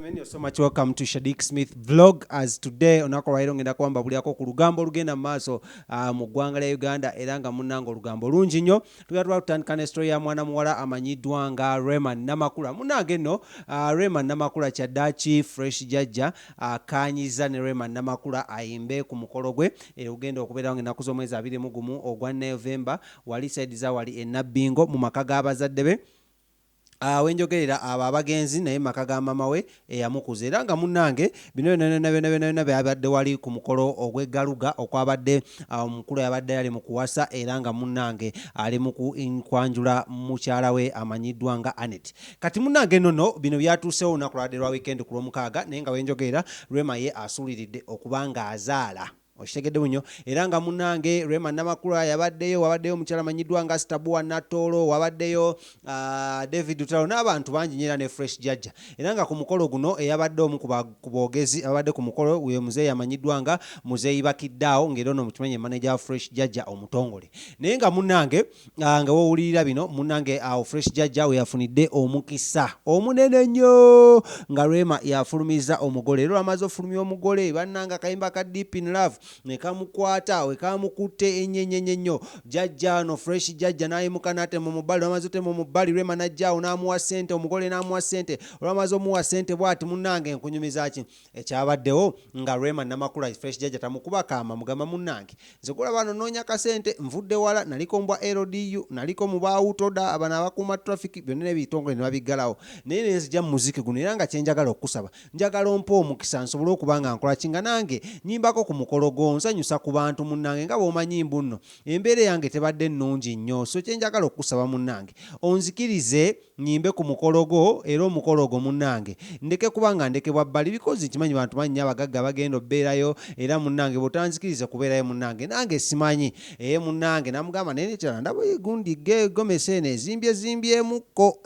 gentlemen, you're so much welcome to Shadik Smith vlog. As today onakolwairo ngenda kwamba buliako ku lugambo lugenda maaso mu ggwanga lya Uganda era nga munnango olugambo lungi nnyo. Tugatwa kutandika ne story ya mwana muwala amanyiddwa nga Rema Namakula. Munnange nno Rema Namakula Kyaddaaki Fresh Jajja Bakkaanyizza ne Rema Namakula ayimbe ku mukolo gwe ogenda okubeerawo ng'ennaku z'omwezi 21 ogwa November wali side za wali e Nabbingo mu maka g'abazadde be. Wenjogerera abo abagenzi naye maka ga mama we eyamukuza era nga munnange bino byonna byabadde wali ku mukolo ogw'eggaluga okwabadde omukulu yabadde yali mu kuwasa era nga munnange ali mu kwanjula mukyala we amanyiddwa nga Anet. Kati munnange nno bino byatuusewo olunaku lwadde lwa weekend ku Lwomukaaga naye nga wenjogerera Rema ye asuuliridde okuba nga azaala. Oshitegedde bunyo era nga munnange Rema Namakula wabaddeyo mukyala amanyiddwa nga Stabua Natolo wabaddeyo David Utalo n'abantu bangi nyera ne Fresh Jajja era nga ku mukolo guno eyabadde omu ku boogezi abadde ku mukolo uyo muzeeyi amanyiddwa nga muzeeyi Bakiddaawo ng'era ono mukimanyi manager wa Fresh Jajja omutongole naye nga munnange nga wowulirira bino munnange Fresh Jajja we yafunidde omukisa omunene nnyo nga Rema yafulumiza omugole era amaze ofulumya omugole bannanga kayimba ka Deep in Love nekamukwata wekamukutte enyenyenye nnyo Jajja no Fresh Jajja nayimuka n'atema mu bbali amaze otema mu bbali Rema najjaawo n'amuwa ssente omugole n'amuwa ssente olwamaze omuwa ssente bw'ati munnange enkunyumiza ki ekyabaddewo nga Rema Namakula Fresh Jajja tamukuba kaama mugamba munnange nze kulaba noonya kasente nvudde wala naliko mbwa LDU naliko mu baawutoda abana abakuuma traffic byonna ebitongole ne babiggalawo naye nenzija mu muziki guno era nga kyenjagala okusaba njagala ompa omukisa nsobole okuba nga nkola kinga nange nyimbako ku mukolo nsanyusa ku bantu munnange nga bw'omanyi mbu nno embeera yange tebadde nnungi nnyo so kyenjagala okusaba munnange onzikirize nyimbe ku mukolo gwo era omukolo gwo munnange ndeke kuba nga ndekebwa bbali bikozi kimanyi bantu manyi abagagga bagenda obbeerayo era munnange bw'otanzikirize kubeerayo munnange nange simanyi munnange namugamba naye nekyala ndaba gundi gomese eno ezimbyemukko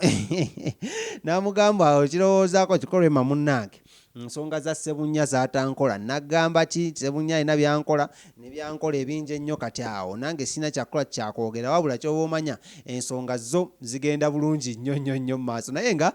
namugamba awo kirowoozaako kikolwema munnange nsonga za Ssebunya zatankola nagamba ki Ssebunya alina byankola ne byankola ebingi ennyo kati awo nange sina kyakola kyakwogera wabula ky'oba omanya ensonga zo zigenda bulungi nnyo mu maaso naye nga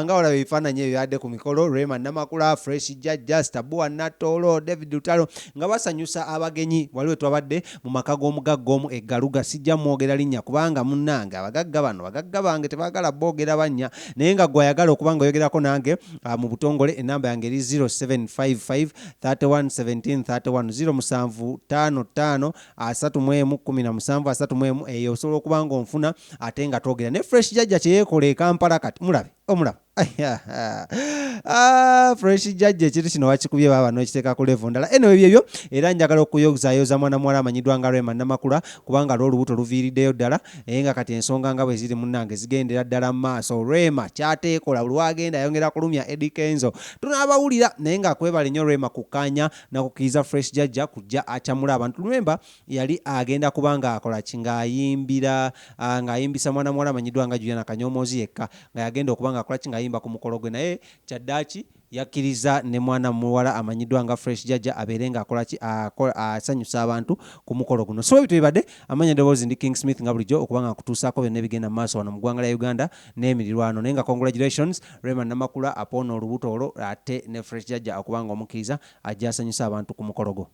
olaba ebifaananyi ebyo byadde ku mikolo Rema Namakula Fresh Jajja Stabua Natolo David Utalo nga basanyusa abagenyi waliwo twabadde mu maka g'omugagga omu eggaluga sijja mwogera linnya kubanga munnange abagagga bano bagagga bange tebaagala boogera bannya naye nga gwayagala okuba nga oyogerako nange mu butongole enamba yange eri 0755 31 17 31 0755 31 eyo osobola okuba nga onfuna ate nga twogera ne Fresh Jajja kyeyekola e Kampala kati omulaba Fresh Jajja ekintu kino wakikubye baba n'okiteeka ku level ndala anyway byebyo era njagala okuyozaayoza mwana muwala amanyiddwa nga Rema Namakula kubanga olubuto luviiriddeyo ddala nga kati ensonga nga bwe ziri munnange zigendera ddala mu maaso Rema kyateekola buli wagenda ayongera kulumya Eddie Kenzo tunaabawulira naye nga kwebale nnyo Rema kukkaanya nakukkiriza Fresh Jajja kujja akyamula abantu lumemba yali agenda kuba nga akola ki ng'ayimbisa mwana muwala amanyiddwa nga Juliana Kanyomoozi yekka nga yagenda okuba nga akola ki ng'ayimba ku mukolo gwe naye Kyaddaaki yakkiriza ne mwana muwala amanyiddwa nga Fresh Jajja abeere nga akola ki asanyusa abantu ku mukolo guno so bitu bibadde amanya ddoboozi ndi King Smith nga bulijjo okuba nga akutuusaako byonna ebigenda mu maaso wano mu ggwanga lya Uganda n'emirirwano naye nga congratulations Rema Namakula apona olubuto olwo ate ne Fresh Jajja okuba nga omukkiriza ajja asanyusa abantu ku mukolo gwo.